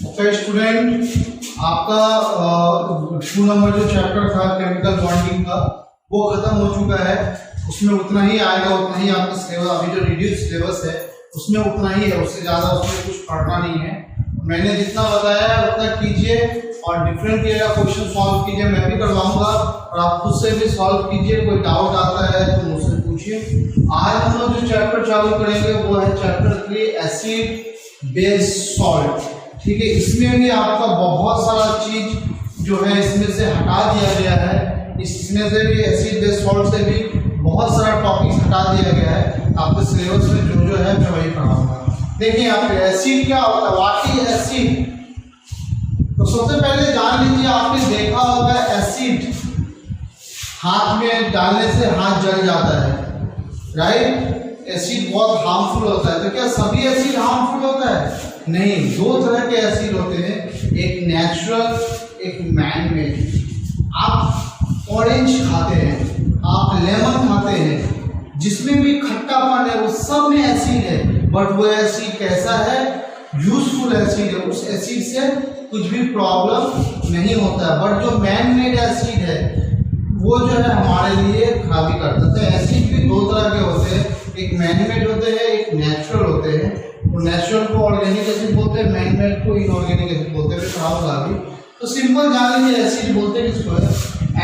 Okay student, आपका 2 number जो chapter था केमिकल बॉन्डिंग का वो खत्म हो चुका है। उसमें उतना ही आएगा, उतना ही आपका सिलेबस, अभी जो रिड्यूस सिलेबस है उसमें उतना ही है, उससे ज़्यादा उसमें कुछ पढ़ना नहीं है। मैंने जितना बताया उतना कीजिए और डिफरेंट एरिया क्वेश्चन सॉल्व कीजिए, मैं भी करवाऊंगा और आप खुद से भी सॉल्व कीजिए। कोई डाउट आता है तो मुझसे पूछिए। आज हम लोग जो चैप्टर चालू करेंगे वो है चैप्टर 3 एसिड बेस सॉल्ट। ठीक है, इसमें भी आपका बहुत सारा चीज जो है इसमें से हटा दिया गया है। इसमें से भी एसिड बेस सॉल्ट से भी बहुत सारा टॉपिक हटा दिया गया है। आपके सिलेबस में जो है मैं वही पढ़ाऊंगा। देखिए यहाँ पे एसिड क्या होता है, व्हाट इज एसिड। तो सबसे पहले जान लीजिए, आपने देखा होगा एसिड हाथ में डालने से हाथ जल जाता है, राइट। एसिड बहुत हार्मफुल होता है। तो क्या सभी एसिड हार्मफुल होता है? नहीं, 2 तरह के एसिड होते हैं, एक नेचुरल, एक मैन मेड। आप ऑरेंज खाते हैं, आप लेमन खाते हैं, जिसमें भी खट्टापन है वो सब में एसिड है, बट वो एसिड कैसा है? यूजफुल एसिड है। उस एसिड से कुछ भी प्रॉब्लम नहीं होता है। बट जो मैन मेड एसिड है वो जो है हमारे लिए खराबी करता है। तो एसिड भी 2 तरह के होते हैं, एक मैन मेड होते हैं, एक नेचुरल होते हैं। तो नेचुरल को ऑर्गेनिक एसिड बोलते हैं, मैन मेड को इनऑर्गेनिक एसिड बोलते हैं। पढ़ाऊंगा अभी। तो सिंपल जान लीजिए एसिड बोलते हैं किसको है।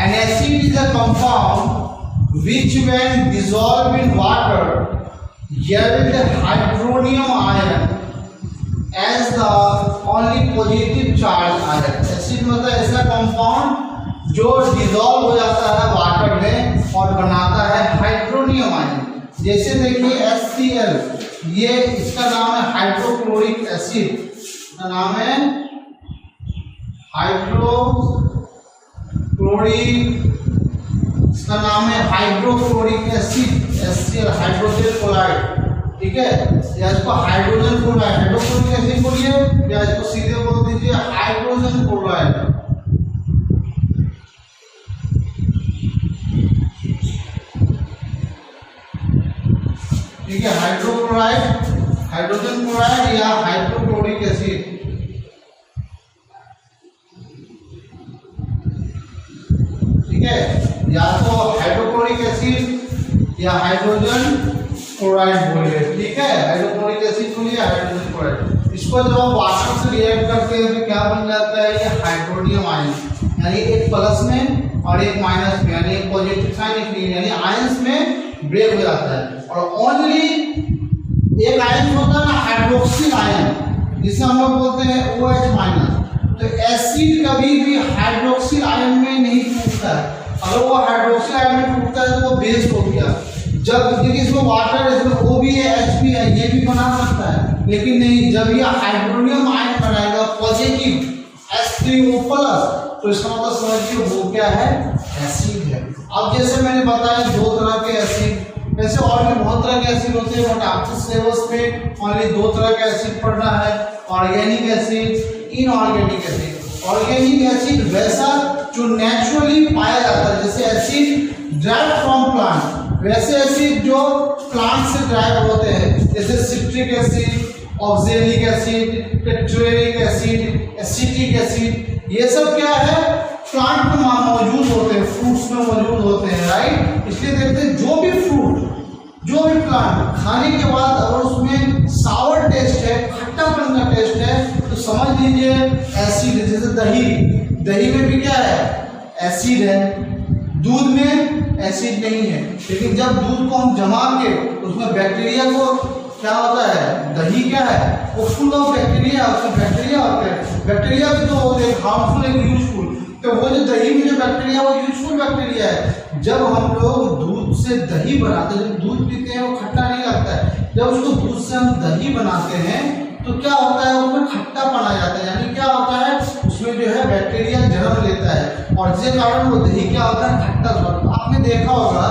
N acid is a compound which when dissolved in water yield hydronium ion as the only positive charge ion। Acid मतलब ऐसा कंपाउंड जो डिसॉल्व हो जाता है वाटर में और बनाता है हाइड्रोनियम आयन। जैसे देखिए HCl, ये इसका नाम है हाइड्रोक्लोरिक एसिड, का नाम है हाइड्रोक्लोरिक, इसका नाम है hydrochloric acid, HCl hydrogen chloride. ठीक है, या इसको हाइड्रोजन क्लोराइड, हाइड्रोक्लोरिक एसिड बोलिए या इसको सीधे बोल दीजिए हाइड्रोजन क्लोराइड। ठीक है, हाइड्रोक्लोराइड, हाइड्रोजन क्लोराइड या हाइड्रोक्लोरिक एसिड। ठीक है, या तो हाइड्रोक्लोरिक एसिड या हाइड्रोजन क्लोराइड बोलिए। ठीक है, हाइड्रोक्लोरिक एसिड बोलिए, हाइड्रोजन क्लोराइड। इसको जब आप वाटर से रिएक्ट करते हैं तो क्या बन जाता है? ये हाइड्रोनियम आयन, यानी एक प्लस में और एक माइनस में, यानी एक पॉजिटिव साइन एक नेगेटिव, यानी आयंस में ब्रेक हो जाता है। और ओनली एक आयन होता है ना हाइड्रोक्सिल आयन, जिसे हम लोग बोलते हैं OH माइनस। तो एसिड कभी भी हाइड्रोक्सिल आयन में नहीं टूटता है। अगर वो हाइड्रोक्सिल आयन में टूटता है तो वो बेस हो गया। जब देखिए इसमें वाटर है, इसमें O भी है, H भी है, ये भी बना सकता है, लेकिन नहीं, जब ये हाइड्रोनियम आयन बनाएगा पॉजिटिव H3O+, तो इसका मतलब समझिए वो क्या है? एसिड है। अब जैसे मैंने बताया 2 तरह के एसिड, वैसे और भी बहुत तरह के एसिड होते हैं, बट आपके सिलेबस में ओनली 2 तरह के एसिड पढ़ना है, organic acid, inorganic acid. Organic acid वैसा जो नेचुरली पाया जाता है, जैसे एसिड ड्राइव फ्रॉम प्लांट, वैसे एसिड जो प्लांट से ड्राइव होते हैं, जैसे citric acid, oxalic acid, tartaric acid, acetic acid, ये सब क्या है? प्लांट में मौजूद होते हैं, फ्रूट्स में मौजूद होते हैं, राइट। इसलिए देखते हैं जो भी फ्रूट, जो भी प्लांट खाने के बाद अगर उसमें सावर टेस्ट है, खट्टापन का टेस्ट है, तो समझ लीजिए एसिड है। जैसे दही, दही में भी क्या है? एसिड है। दूध में एसिड नहीं है, लेकिन जब दूध को हम जमा के उसमें बैक्टीरिया को क्या होता है? दही क्या है? वो फुल ऑफ बैक्टीरिया, उसमें बैक्टीरिया होते हैं। बैक्टीरिया भी तो होते हैं हार्मफुल एंड यूजफुल। तो वो जो दही में जो बैक्टीरिया वो यूजफुल बैक्टीरिया है। जब हम लोग दूध से दही बनाते हैं, जब दूध पीते हैं वो खट्टा नहीं लगता है, जब उसको दूध से हम दही बनाते हैं तो क्या होता है? उसमें खट्टापन आ जाता है, यानी क्या होता है? उसमें जो है बैक्टीरिया जन्म लेता है और जिसके कारण वो दही क्या होता है? खट्टा स्वरूप। आपने देखा होगा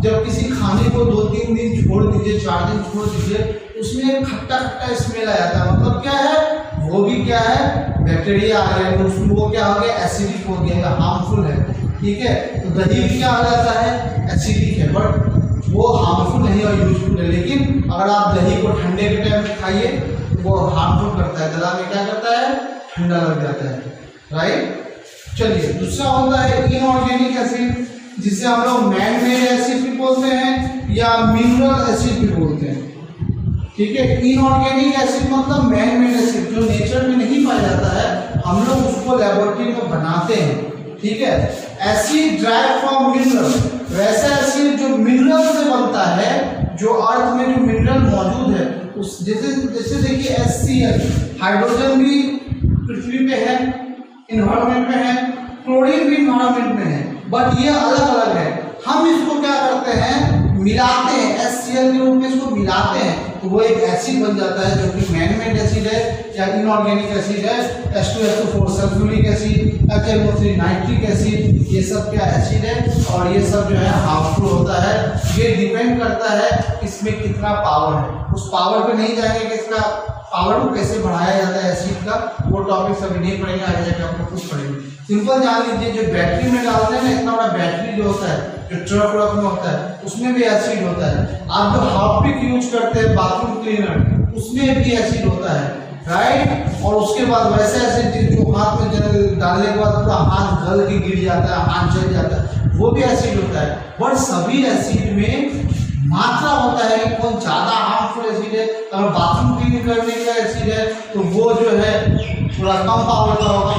जब किसी खाने को 2-3 दिन छोड़ दीजिए, 4 दिन छोड़ दीजिए, उसमें खट्टा खट्टा स्मेल आ जाता है। मतलब क्या है? वो भी क्या है? बैक्टीरिया आ गया, उसमें वो क्या हो गया? एसिडिक हो गया, हार्मफुल है। ठीक है, तो दही भी क्या हो जाता है? एसिडिक है, बट वो हार्मफुल नहीं और यूजफुल है। लेकिन अगर आप दही को ठंडे के टाइम में खाइए वो हार्मफुल करता है, गला में क्या करता है? ठंडा लग जाता है, राइट। चलिए दूसरा होता है इनऑर्गेनिक एसिड, जिसे हम लोग मैन मेड एसिड भी बोलते हैं या मिनरल एसिड भी बोलते हैं, ठीक है। इनऑर्गेनिक एसिड मतलब मैन मेड एसिड, जो नेचर में नहीं पाया जाता है, हम लोग उसको लेबोरेटरी में बनाते हैं, ठीक है। एसिड ड्राइव फ्रॉम मिनरल, वैसा एसिड जो मिनरल से बनता है, जो अर्थ में जो मिनरल मौजूद है उस, जैसे देखिए HCl, हाइड्रोजन भी पृथ्वी पे है, इन्वायरमेंट में है, क्लोरीन भी इन्वायरमेंट में है, बट ये अलग अलग है। हम इसको क्या करते हैं, मिलाते हैं, HCl के रूप में इसको मिलाते हैं, तो वो एक एसिड बन जाता है, जो कि मैन मेड एसिड है या इनऑर्गेनिक एसिड है। H2SO4 sulphuric acid, HNO3 nitric acid, ये सब क्या एसिड है, और ये सब जो है हार्मफुल होता है। ये डिपेंड करता है इसमें कितना पावर है, उस पावर पे नहीं जाएंगे कि इसका पावर को कैसे बढ़ाया जाता है एसिड का, वो टॉपिक सभी नहीं पढ़ेंगे, आगे जाके आप लोग कुछ पढ़ेंगे। सिंपल जान लीजिए, जो बैटरी में डालते हैं ना, इतना बड़ा बैटरी जो होता है, जो ट्रक व्रक में होता है, उसमें भी एसिड होता है। आप जो हार्पिक यूज करते हैं बाथरूम क्लीनर, उसमें भी एसिड होता है, राइट। और उसके बाद वैसे एसिड जो हाथ में डालने के बाद पूरा हाथ गल के गिर जाता है, हाथ जल जाता है, वो भी एसिड होता है। बट सभी एसिड में मात्रा होता है कि कौन ज्यादा हार्मफुल एसिड है। अगर बाथरूम क्लीन करने का एसिड है तो वो जो है थोड़ा कम पावर का होगा,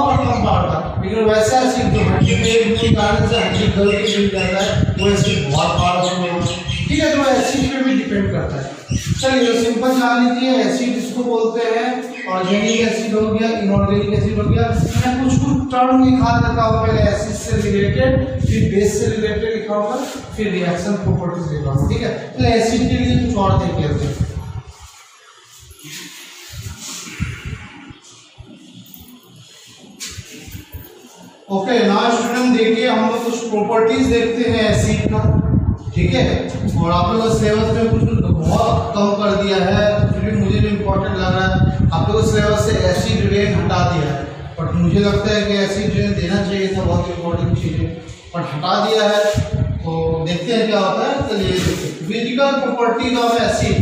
बट कम पावर का। लेकिन वैसा एसिड जो हड्डी में कारण से हड्डी गल के गिर जाता है, वो एसिड बहुत पावरफुल होगा, ठीक है। तो एसिड पे भी डिपेंड करता है। चलिए सिंपल जान लीजिए, एसिड इसको बोलते हैं, ऑर्गेनिक एसिड हो गया, इनऑर्गेनिक एसिड हो गया। मैं कुछ टर्म लिखा देता हूँ, पहले एसिड से रिलेटेड, फिर बेस से रिलेटेड लिखा होगा, फिर रिएक्शन प्रॉपर्टीज लिखा होगा, ठीक है। तो एसिड के लिए कुछ और देख लेते हैं। ओके नाउ स्टूडेंट देखिए, हम लोग कुछ प्रॉपर्टीज देखते हैं एसिड का, ठीक है। और आप लोगों को सिलेबस में कुछ बहुत कम कर दिया है, फिर भी मुझे भी इम्पोर्टेंट लग रहा है। आप लोगों को सिलेबस से एसिड रेन हटा दिया है, बट मुझे लगता है कि एसिड रेन देना चाहिए था, बहुत इंपॉर्टेंट चीज़ है, बट हटा दिया है। तो देखते हैं क्या होता है। चलिए physical properties of acid.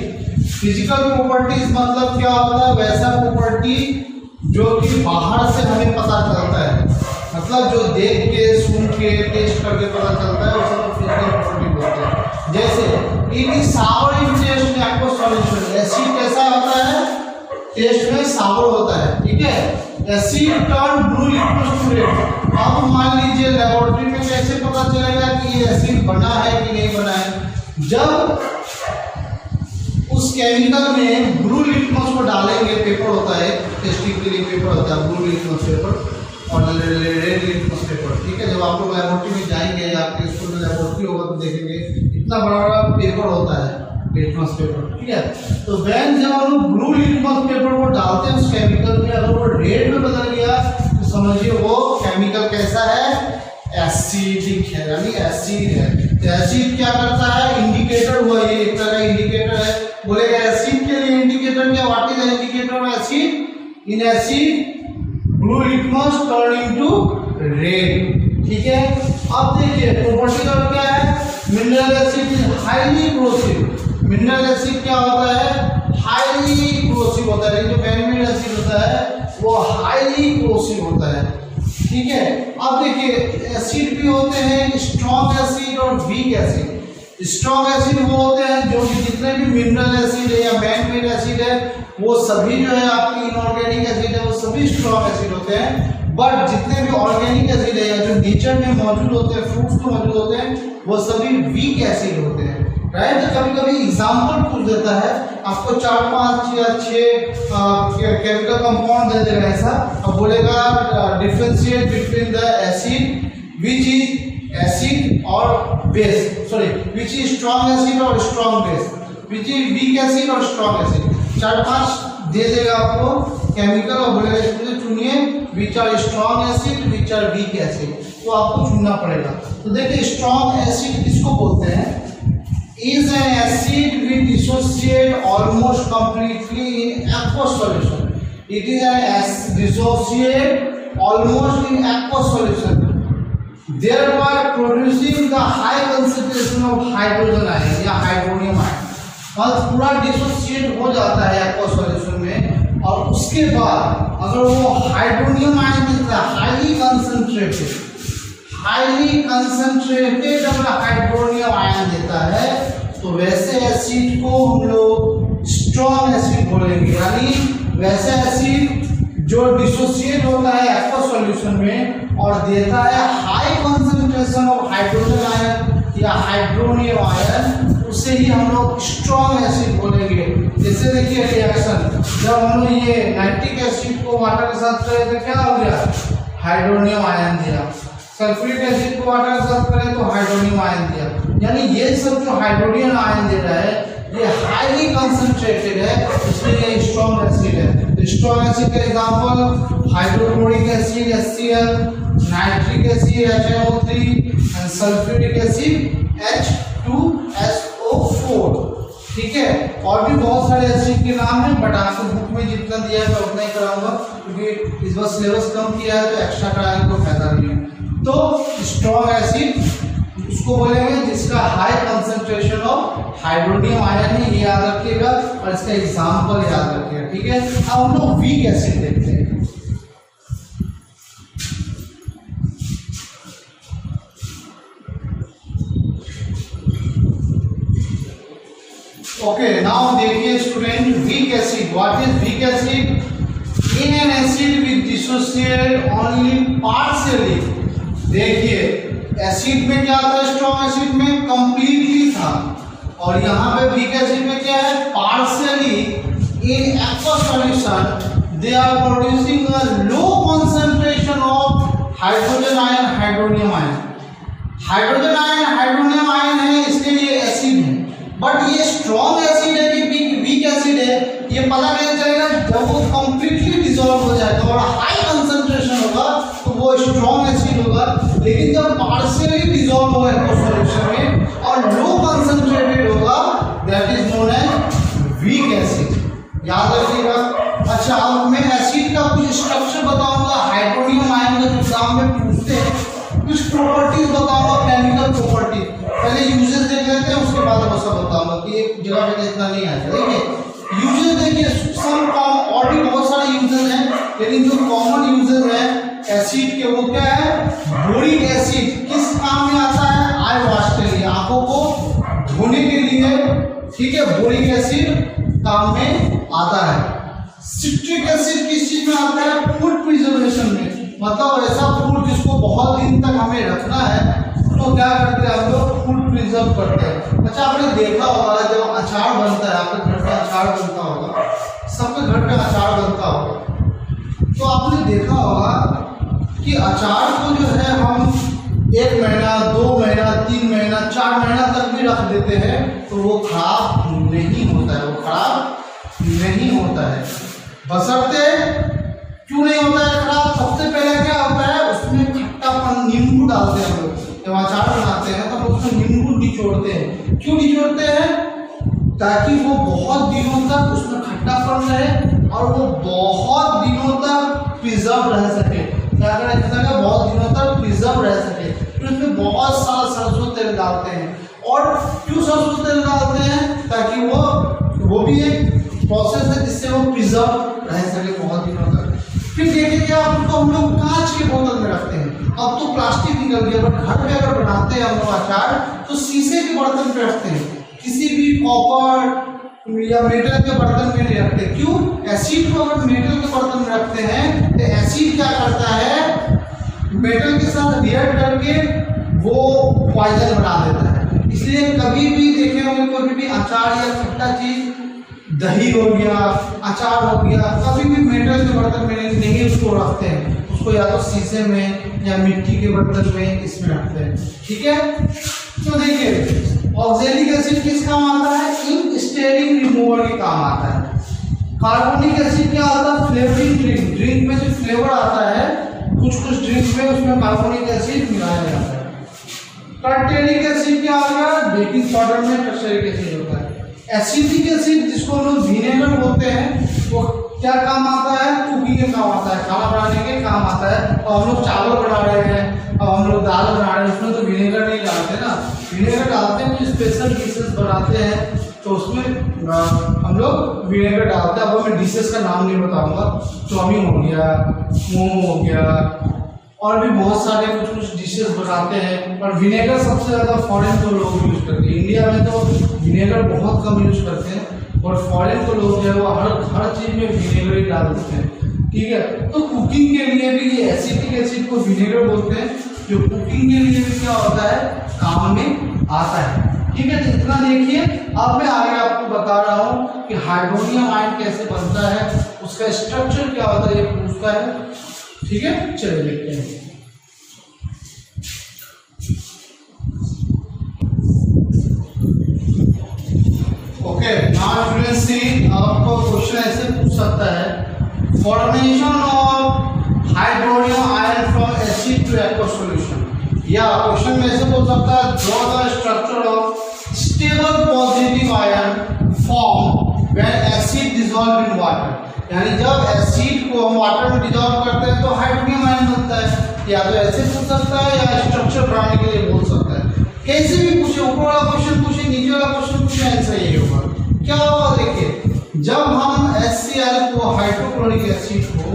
Physical properties मतलब क्या होता है, वैसा प्रॉपर्टी जो कि बाहर से हमें पता चलता है, मतलब जो देख के, सुन के, टेस्ट करके पता चलता है, उसे फिजिकल प्रॉपर्टी बोलते हैं। जैसे it is sour in taste in aqueous solution, acid कैसा होता है, टेस्ट में सावर होता है, ठीक है। Acid turn blue liquid to red. अब मान लीजिए लेबोरेटरी में कैसे पता चलेगा कि ये एसिड बना है कि नहीं बना है, जब उस केमिकल में ब्लू लिटमस को डालेंगे, पेपर होता है टेस्टिंग के लिए, पेपर होता है ब्लू लिटमस पेपर और रेड लिटमस पेपर, ठीक है। जब आप लोग लेबोरेटरी में जाएंगे, आपके स्कूल में लेबोरेटरी होगा तो देखेंगे इतना बड़ा बड़ा पेपर होता है लिटमस पेपर, ठीक है। तो वैन जब हम लोग ब्लू लिटमस पेपर को डालते हैं उस केमिकल में, अगर वो रेड में बदल गया तो समझिए वो केमिकल कैसा है, एसिडिक है, यानी एसिड है। तो एसिड क्या करता है, इंडिकेटर हुआ, ये एक तरह का इंडिकेटर है। बोलेगा एसिड के लिए इंडिकेटर क्या, what is indicator of acid, in acid blue litmus turn into red, ठीक है। अब देखिए प्रॉपर्टी और क्या है, mineral acid is highly corrosive. Mineral acid क्या होता है, हाईली क्रोसिव होता है। जो मैन-मेड एसिड होता है वो हाईली क्रोसिव होता है, ठीक है। अब देखिए एसिड भी होते हैं स्ट्रॉन्ग एसिड और वीक एसिड। स्ट्रॉन्ग एसिड वो होते हैं जो कि जितने भी मिनरल एसिड है या मैन मेड एसिड है वो सभी जो है आपकी इनऑर्गेनिक एसिड है वो सभी स्ट्रॉन्ग एसिड होते हैं। बट जितने भी ऑर्गेनिक एसिड है या जो नेचर में मौजूद होते हैं, फ्रूट्स में मौजूद होते हैं, वो सभी वीक एसिड होते हैं, राइट। तो कभी कभी एग्जाम्पल पूछ देता है, आपको 4, 5 या 6 केमिकल कंपाउंड दे देगा ऐसा, अब बोलेगा differentiate between the acid which is acid और base, sorry which is strong acid और strong base, which is weak acid और स्ट्रॉन्ग एसिड। 4-5 दे देगा आपको केमिकल और बोलेगा इसमें चुनिए which are strong acid which are weak acid, तो आपको चुनना पड़ेगा। तो देखिए स्ट्रॉन्ग एसिड किसको बोलते हैं, is an acid which dissociate almost completely in aqueous solution. It is an dissociate almost in aqueous solution, thereby producing the high concentration of hydrogen ion या हाइड्रोनियम आयन। बस पूरा डिसोसिएट हो जाता है aqueous solution में और उसके बाद अगर वो हाइड्रोनियम आयन देता है हाईली कंसंट्रेटेड अगर हाइड्रोनियम आयन देता है तो वैसे एसिड को हम लोग स्ट्रॉन्ग एसिड बोलेंगे। यानी वैसे एसिड जो डिसोसिएट होता है एक्वस सॉल्यूशन में और देता है high concentration of hydrogen ion या हाइड्रोनियम आयन, उसे ही हम लोग स्ट्रॉन्ग एसिड बोलेंगे। जैसे देखिए रिएक्शन, जब हम लोग ये नाइट्रिक एसिड को वाटर के साथ करें तो क्या हो गया, हाइड्रोनियम आयन दिया। सल्फ्यूरिक एसिड को वाटर के साथ करें तो हाइड्रोनियम आयन दिया। यानी ये सब जो हाइड्रोनियम आयन दे रहा है ये हाईली कंसंट्रेटेड है, इसलिए ये स्ट्रॉन्ग एसिड है। स्ट्रॉन्ग एसिड का example hydrochloric acid HCl, nitric acid HNO3 and sulphuric acid H2SO4। ठीक है, और भी बहुत सारे एसिड के नाम हैं, बट आपको बुक में जितना दिया है मैं उतना ही कराऊंगा, क्योंकि इस बार सिलेबस कम किया है तो एक्स्ट्रा कराने को फायदा नहीं है। तो स्ट्रॉन्ग एसिड उसको बोलेंगे जिसका high concentration of hydronium ion है, ये याद रखिएगा और इसका एग्जांपल याद रखिएगा। ठीक है, अब हम लोग वीक एसिड देखते हैं। ओके, नाउ देखिए student, weak acid. What is weak acid? In an acid with dissociate only partially. देखिए एसिड में क्या था, स्ट्रॉन्ग एसिड में कंप्लीटली था, और यहाँ पे वीक एसिड में क्या है, partially. In aqueous solution they are producing a low concentration of hydrogen ion hydronium ion. Hydrogen ion hydronium ion है, इसलिए ये एसिड है। बट ये स्ट्रॉन्ग एसिड है कि वीक एसिड है, ये पता नहीं चलेगा जब वो कंप्लीटली डिसॉल्व हो जाएगा और हाई कंसंट्रेशन होगा तो वो स्ट्रॉन्ग एसिड होगा। लेकिन जब पार्शियली डिसॉल्व होगा सॉल्यूशन में और लो कंसंट्रेटेड होगा, that is known as weak acid. याद रखिएगा। अच्छा, अब मैं एसिड का कुछ स्ट्रक्चर बताऊंगा, हाइड्रोनियम आयन का जो एग्जाम में पूछते हैं, कुछ प्रॉपर्टीज बताऊंगा, केमिकल प्रॉपर्टी। पहले यूजेस देख लेते हैं, उसके बाद मैं सब बताऊंगा कि एक जगह पे इतना नहीं आएगा। देखिए यूजेस, देखिए सम कॉमन, और भी बहुत सारे यूजेस हैं, लेकिन जो कॉमन यूजेस हैं एसिड के वो क्या है, बोरिक एसिड किस काम में आता है, आई वॉश के लिए, आंखों को धोने के लिए। ठीक है, बोरिक एसिड काम में आता है। सिट्रिक एसिड किस चीज में आता है, फूड प्रिजर्वेशन में। मतलब ऐसा फूड जिसको बहुत दिन तक हमें रखना है तो क्या करते हैं हम लोग, फूड प्रिजर्व करते हैं। अच्छा, आपने देखा होगा जब अचार बनता है, आपके घर में अचार बनता होगा, सबके घर में अचार बनता होगा, तो आपने देखा होगा कि अचार को जो है हम 1 महीना 2 महीना 3 महीना 4 महीना तक भी रख देते हैं तो वो खराब नहीं होता है, वो खराब नहीं होता है। बशर्ते क्यों नहीं होता है खराब, सबसे पहले क्या होता है, उसमें खट्टापन, नींबू डालते हैं हम लोग। जब अचार बनाते हैं तो उसमें नींबू निचोड़ते हैं। क्यों निचोड़ते हैं? ताकि वो बहुत दिनों तक उसमें खट्टापन रहे और वो बहुत दिनों तक प्रिजर्व रह सके। क्या करें, बहुत दिनों तक प्रिजर्व रह सके। फिर उसमें बहुत सारा सरसों तेल डालते हैं। और क्यों सरसों तेल डालते हैं? ताकि वो भी एक प्रोसेस है जिससे वो प्रिजर्व रह सके बहुत दिनों तक। फिर देखिए आप उसको हम लोग कांच के बोतल में रखते हैं, अब तो प्लास्टिक निकल गया, बट घर पे अगर बनाते हैं हम लोग अचार तो शीशे के बर्तन में रखते हैं, किसी भी कॉपर या मेटल के बर्तन में नहीं रखते। क्यों? एसिड को अगर मेटल के बर्तन में रखते हैं तो एसिड क्या करता है, मेटल के साथ रिएक्ट करके वो पॉइजन बना देता है। इसलिए कभी भी देखे होंगे, कभी भी अचार या खट्टा चीज, दही हो गया, अचार हो गया, कभी भी मेटल के बर्तन में नहीं उसको रखते हैं, उसको या तो शीशे में या मिट्टी के बर्तन में इसमें रखते हैं। ठीक है, तो देखिए ऑक्सैलिक एसिड किस काम आता है, इंक स्टेरिंग रिमूवर के काम आता है। कार्बोनिक एसिड क्या आता है, फ्लेवरिंग ड्रिंक, ड्रिंक में जो फ्लेवर आता है कुछ ड्रिंक में उसमें कार्बोनिक एसिड मिलाया जाता है। टर्टेरिक एसिड क्या आ गया, बेकिंग पाउडर में टर्टेरिक एसिड होता है। एसिडिक एसिड जिसको हम लोग विनेगर बोलते हैं, वो क्या काम आता है, कुकिंग के काम आता है, खाना बनाने के काम आता है। और हम लोग चावल बना रहे हैं, अब हम लोग दाल बना रहे हैं, उसमें तो विनेगर नहीं डालते ना, विनेगर डालते हैं कुछ स्पेशल डिशेस बनाते हैं तो उसमें हम लोग विनेगर डालते हैं। अब मैं डिशेस का नाम नहीं बताऊंगा, चाउमीन हो गया, मोमो हो गया, और भी बहुत सारे कुछ कुछ डिशेस बनाते हैं। और विनेगर सबसे ज़्यादा फॉरेन को लोग यूज करते हैं। इंडिया में तो विनेगर बहुत कम यूज करते हैं, और फॉरेन को लोग जो है वो हर चीज़ में विनेगर ही डाल देते हैं। ठीक है, तो कुकिंग के लिए भी ये एसिटिक एसिड को विनेगर बोलते हैं, जो कुकिंग के लिए भी क्या होता है, काम में आता है। ठीक है, तो इतना देखिए। अब मैं आगे आपको बता रहा हूँ कि हाइड्रोनियम आयन कैसे बनता है, उसका स्ट्रक्चर क्या होता है, ये पूछता है। ठीक है, चलिए देखते हैं। ओके, नाउ स्टूडेंट्स सी, आपको क्वेश्चन ऐसे पूछ सकता है, formation of hydronium ion from acid two aqueous solution. या क्वेश्चन में ऐसे बोल सकता है, draw the structure of stable positive ion form when acid dissolve in water. यानी जब एसिड को हम वाटर में डिसॉल्व करते हैं तो हाइड्रोनियम आयन बनता है। या तो ऐसे पूछ सकता है, या स्ट्रक्चर बनाने के लिए बोल सकता है। कैसे भी पूछे, ऊपर वाला क्वेश्चन पूछे, नीचे वाला क्वेश्चन पूछे, आंसर यही होगा। क्या होगा देखिए, जब हम HCl को, हाइड्रोक्लोरिक एसिड को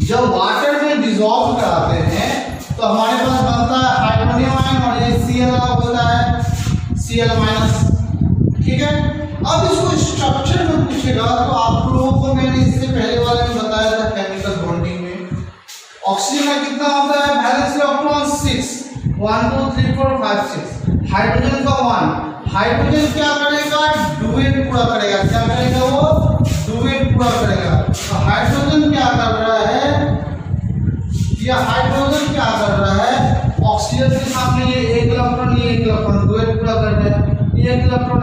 जब वाटर में डिसॉल्व कराते हैं तो हमारे पास बनता है हाइड्रोनियम आयन, और ये Cl होता है Cl-। ठीक है, अब इसको स्ट्रक्चर में पूछेगा तो आप लोगों को मैंने इससे पहले वाले में बताया था केमिकल बॉन्डिंग में ऑक्सीजन का कितना होता है, वैलेंस इलेक्ट्रॉन 6, 1 2 3 4 5 6, हाइड्रोजन का 1। हाइड्रोजन क्या करेगा, डुएट पूरा करेगा। क्या करेगा वो, डुएट पूरा करेगा। तो हाइड्रोजन क्या कर रहा है, या हाइड्रोजन क्या कर रहा है, ऑक्सीजन के सामने ये एक इलेक्ट्रॉन, ये एक इलेक्ट्रॉन डुएट पूरा कर रहा है, ये एक इलेक्ट्रॉन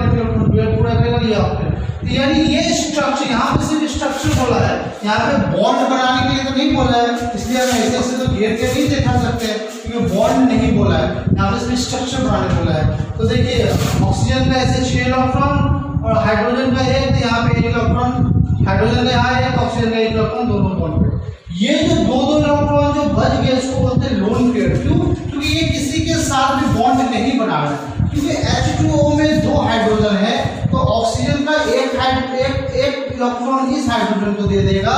डुएट पूरा करेगा, ये ऑक्सीजन। तो यानी ये स्ट्रक्चर, यहाँ पे सिर्फ स्ट्रक्चर बोला है, यहाँ पे बॉन्ड बनाने के लिए तो नहीं बोला है, इसलिए हम ऐसे तो घेर के नहीं दिखा सकते हैं, क्योंकि बॉन्ड नहीं बोला है, यहाँ पे सिर्फ स्ट्रक्चर बनाने बोला है। तो देखिए, ऑक्सीजन का ऐसे 6 इलेक्ट्रॉन और हाइड्रोजन का 1, तो यहाँ पे 1 इलेक्ट्रॉन, हाइड्रोजन का यहाँ 1, ऑक्सीजन का 1 इलेक्ट्रॉन, दोनों बॉन्ड पे। ये जो दो इलेक्ट्रॉन जो बच गए इसको बोलते हैं लोन पेयर। क्यों, क्योंकि ये किसी के साथ भी बॉन्ड नहीं बना रहा है, क्योंकि H2O में 2 हाइड्रोजन है, तो ऑक्सीजन का एक इलेक्ट्रॉन इस हाइड्रोजन को दे देगा,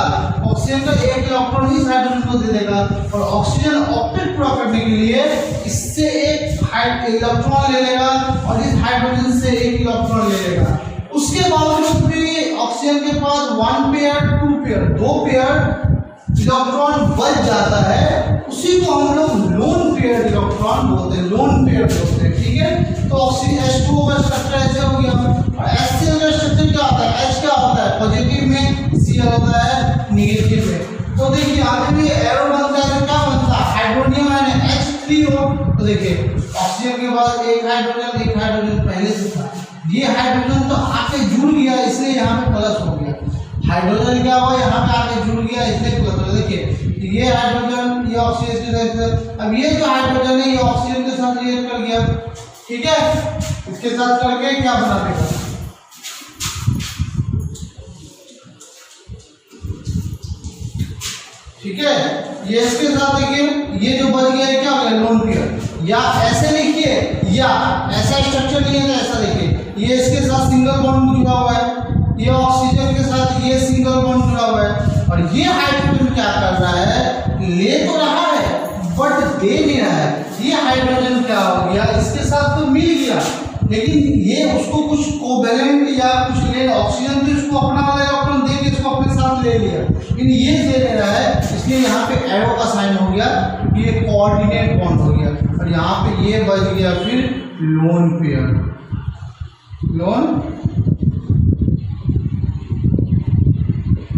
ऑक्सीजन का 1 इलेक्ट्रॉन इस हाइड्रोजन को दे देगा, और ऑक्सीजन ऑक्टेट पूरा करने के लिए इससे एक इलेक्ट्रॉन ले लेगा, और इस हाइड्रोजन से 1 इलेक्ट्रॉन ले लेगा। उसके बावजूद भी ऑक्सीजन के पास 1 पेयर 2 पेयर 2 पेयर इलेक्ट्रॉन बच जाता है, उसी को हम लोग लोन पेयर इलेक्ट्रॉन बोलते हैं, लोन पेयर बोलते हैं। ठीक है, तो ऑक्सीजन H2O का स्ट्रक्चर ऐसे हो गया। और HCl का स्ट्रक्चर क्या होता है, H क्या होता है पॉजिटिव में, Cl होता है नेगेटिव में। तो देखिए आगे भी एरो बनता है, तो क्या बनता है, हाइड्रोनियम आयन H3O। तो देखिए ऑक्सीजन के बाद एक हाइड्रोजन पहले से था, ये हाइड्रोजन तो आके जुड़ गया, इसलिए यहाँ पे प्लस हो गया। हाइड्रोजन क्या हुआ, यहाँ पे आके जुड़ गया, इसलिए प्लस हो। देखिए ये हाइड्रोजन, ये ऑक्सीजन के साथ, अब ये जो हाइड्रोजन है ये ऑक्सीजन के साथ रिएक्ट कर गया। ठीक है, इसके साथ करके क्या बना देगा, ठीक है, ये इसके साथ देखिए, ये जो बच गया है क्या हो गया, लोन पेयर। या ऐसे लिखिए, या ऐसा स्ट्रक्चर नहीं है, ऐसा देखिए, ये इसके साथ सिंगल बॉन्ड जुड़ा हुआ है, ये ऑक्सीजन के साथ ये सिंगल बॉन्ड जुड़ा हुआ है, और ये हाइड्रोजन क्या कर रहा है, ले तो रहा है बट दे नहीं रहा है। ये हाइड्रोजन क्या हो गया, इसके साथ तो मिल गया, लेकिन ये उसको कुछ कोवैलेंट या कुछ ले, ऑक्सीजन तो इसको अपना वाला इलेक्ट्रॉन दे के इसको अपने साथ ले लिया, लेकिन ये दे ले रहा है, इसलिए यहाँ पे एरो का साइन हो गया, ये कोऑर्डिनेट बॉन्ड हो गया, और यहाँ पे ये बच गया फिर लोन पेयर। लोन,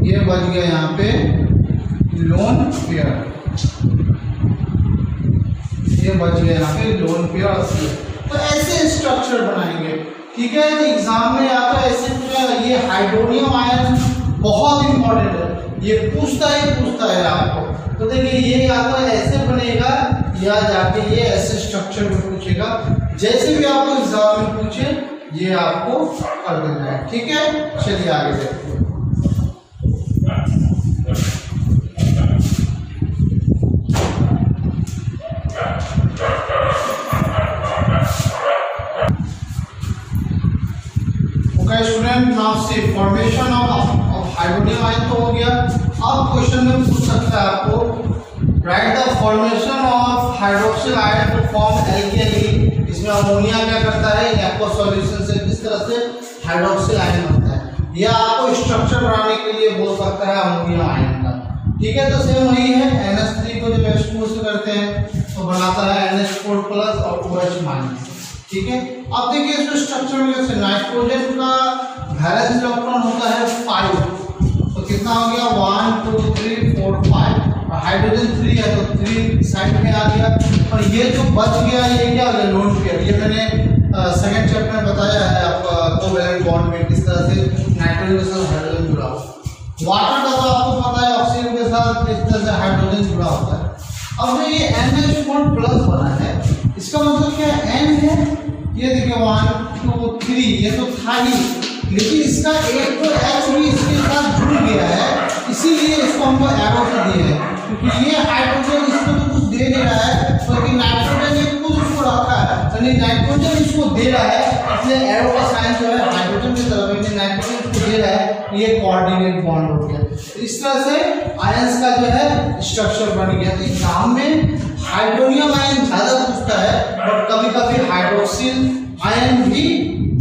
ये बच गया यहाँ पे लोन पेयर, ये बच गया यहाँ पे लोन पेयर। तो ऐसे स्ट्रक्चर बनाएंगे। ठीक है, तो एग्जाम में आता है ऐसे पूछा, ये हाइड्रोनियम आयन बहुत इंपॉर्टेंट है, ये पूछता है आपको। तो देखिए ये या तो ऐसे बनेगा, या जाके ये ऐसे स्ट्रक्चर में पूछेगा, जैसे भी आपको एग्जाम में पूछे ये आपको कर देना है। ठीक है, चलिए आगे देखते हैं। Student now see formation of hydrogen ion तो हो गया। अब क्वेश्चन में पूछ सकता है आपको write the formation of hydroxyl ion to form alkene. इसमें अमोनिया क्या करता है, एक्वा सॉल्यूशन से किस तरह से हाइड्रोक्सिल आयन बनता है, या आपको स्ट्रक्चर बनाने के लिए बोल सकता है अमोनिया आयन का। ठीक है, तो सेम वही है, NH3 को जब H2 से करते हैं तो बनाता है NH4 प्लस और OH माइनस। ठीक है, अब देखिए इसमें स्ट्रक्चर में कैसे नाइट्रोजन का वैलेंस इलेक्ट्रॉन होता है 5, तो कितना हो गया 1 2 3 4 5, और हाइड्रोजन 3 है तो 3 साइड में आ गया, और ये जो बच गया ये क्या हो गया लोन पेयर। ये मैंने सेकंड चैप्टर में बताया है आपका कोवैलेंट बॉन्ड में किस तरह से नाइट्रोजन के साथ हाइड्रोजन जुड़ा हुआ। वाटर का तो आपको पता है ऑक्सीजन के साथ किस तरह से हाइड्रोजन जुड़ा होता है। अब जो ये NH4 प्लस बना है इसका मतलब क्या है, N है, ये देखिए 1 2 3 ये तो था ही, लेकिन इसका एक तो H भी इसके साथ जुड़ गया है, इसीलिए इसको हमको एरो से दिए है, क्योंकि ये हाइड्रोजन इसको तो कुछ दे नहीं रहा है, बल्कि नाइट्रोजन ये कुछ उसको रखा है, यानी नाइट्रोजन इसको दे रहा है, इसलिए एरो का साइन जो है हाइड्रोजन की तरफ है, नाइट्रोजन इसको दे रहा है, ये कोऑर्डिनेट बॉन्ड हो गया। इस तरह से आयंस का जो है स्ट्रक्चर बन गया। तो एग्जाम में हाइड्रोनियम आयन ज्यादा पूछता है, और कभी कभी हाइड्रोक्सिल आयन भी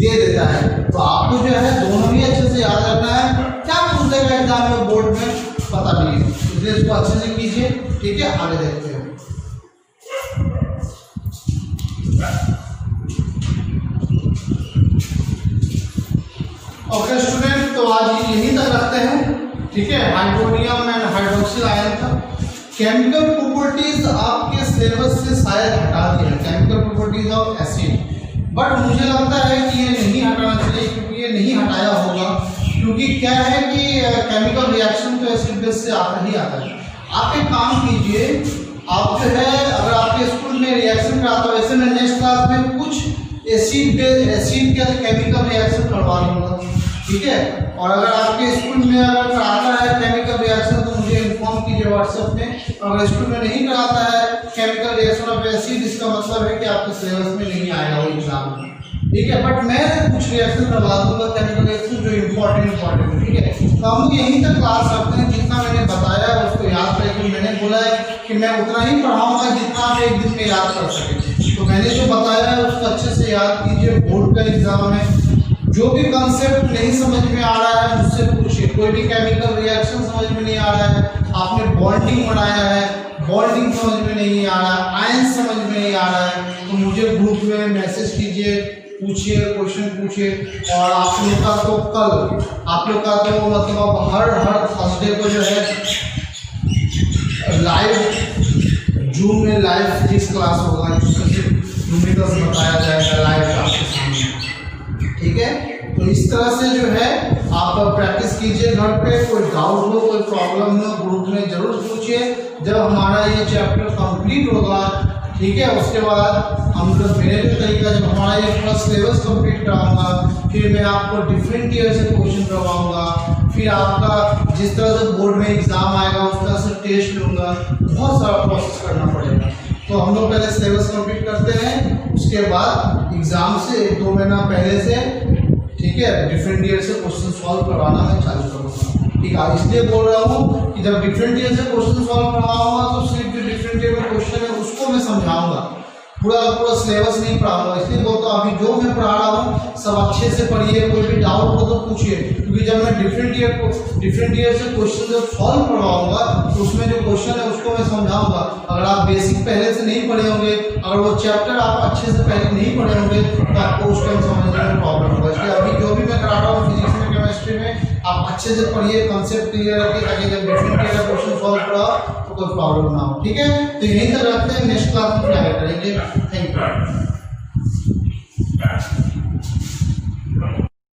दे देता है, तो आपको जो है दोनों ही अच्छे से याद रखना है। क्या पूछ देगा एग्जाम में बोर्ड में पता नहीं है, इसलिए इसको अच्छे से कीजिए। ठीक है, आगे देखते हैं। ओके स्टूडेंट, तो आज यहीं तक रखते हैं। ठीक है, हाइड्रोनियम एंड हाइड्रोक्सिल आयन का केमिकल प्रॉपर्टीज आपके सिलेबस से शायद हटा दिया, chemical properties of acid, but मुझे लगता है कि ये नहीं हटाना चाहिए, क्योंकि ये नहीं हटाया होगा, क्योंकि क्या है कि केमिकल रिएक्शन तो एसिड बेस से आता ही आता है। आप एक काम कीजिए, आप जो है अगर आपके स्कूल में रिएक्शन कराता हो, वैसे मैं नेक्स्ट क्लास में कुछ एसिड के केमिकल रिएक्शन करवा लूँगा। ठीक है, और अगर आपके स्कूल में अगर कराता है केमिकल रिएक्शन तो मुझे इन्फॉर्म कीजिए व्हाट्सएप में, और अगर स्कूल में नहीं कराता है केमिकल रिएक्शन ऑफ एसिड, इसका मतलब है कि आपके सिलेबस में नहीं आएगा वो एग्जाम में। ठीक है, बट मैं कुछ रिएक्शन करवा दूंगा केमिकल रिएक्शन जो इम्पोर्टेंट। ठीक है, तो हम यहीं तक क्लास रखते हैं, जितना मैंने बताया उसको याद रखें। मैंने बोला है कि मैं उतना ही पढ़ाऊंगा जितना आप एक दिन में याद कर सकें, तो मैंने जो बताया है उसको अच्छे से याद कीजिए। बोर्ड का एग्जाम है, जो भी कंसेप्ट नहीं समझ में आ रहा है मुझसे पूछिए। कोई भी केमिकल रिएक्शन समझ में नहीं आ रहा है, आपने बॉन्डिंग बनाया है, बॉन्डिंग समझ में नहीं आ रहा है, आयन समझ में नहीं आ रहा है, तो मुझे ग्रुप में मैसेज कीजिए, पूछिए, क्वेश्चन पूछिए। और आप लोग का तो कल आप लोग का तो मतलब हर थर्सडे को जो है लाइव जूम में लाइव फिजिक्स क्लास होगा, जिसमें न्यूमेरिकल्स बताया जाएगा लाइव आपके सामने। ठीक है, तो इस तरह से जो है आप प्रैक्टिस कीजिए घर पे। कोई डाउट हो, कोई प्रॉब्लम हो, ग्रुप में जरूर पूछिए। जब हमारा ये चैप्टर कंप्लीट होगा, ठीक है, उसके बाद हम लोग मेरे भी तरीका, जब हमारा ये पूरा सिलेबस कंप्लीट कराऊंगा, फिर मैं आपको डिफरेंट ईयर से क्वेश्चन करवाऊंगा, फिर आपका जिस तरह से बोर्ड में एग्जाम आएगा उस तरह से टेस्ट लूँगा, बहुत सारा प्रोसेस करना पड़ेगा। तो हम लोग पहले सिलेबस कंप्लीट करते हैं, उसके बाद एग्जाम से 1-2 महीना पहले से, ठीक है, डिफरेंट ईयर से क्वेश्चन सॉल्व करवाना मैं चालू करूँगा। ठीक है, इसलिए बोल रहा हूँ कि जब डिफरेंट ईयर से क्वेश्चन सॉल्व करवाऊंगा तो सिर्फ जो डिफरेंट ईयर में क्वेश्चन है उसको मैं समझाऊंगा, पूरा सिलेबस नहीं पढ़ाऊंगा। इसलिए बोलता हूँ अभी जो मैं पढ़ा रहा हूँ सब अच्छे से पढ़िए, कोई भी डाउट हो तो पूछिए, क्योंकि जब मैं डिफरेंट ईयर से क्वेश्चन जब सॉल्व करवाऊंगा तो उसमें जो क्वेश्चन है उसको मैं समझाऊंगा। अगर आप बेसिक पहले से नहीं पढ़े होंगे, अगर वो चैप्टर आप अच्छे से पहले नहीं पढ़े होंगे तो आपको उस टाइम समझने में प्रॉब्लम होगा। इसलिए अभी जो भी मैं करा रहा हूँ फिजिक्स में, केमिस्ट्री में, आप अच्छे से पढ़िए, कंसेप्ट क्लियर रखिए, ताकि जब डिफरेंट ईयर का क्वेश्चन सॉल्व कराओ तो कोई प्रॉब्लम ना हो। ठीक है, तो यहीं तक रखते हैं, नेक्स्ट क्लास में क्या करेंगे। Thank you.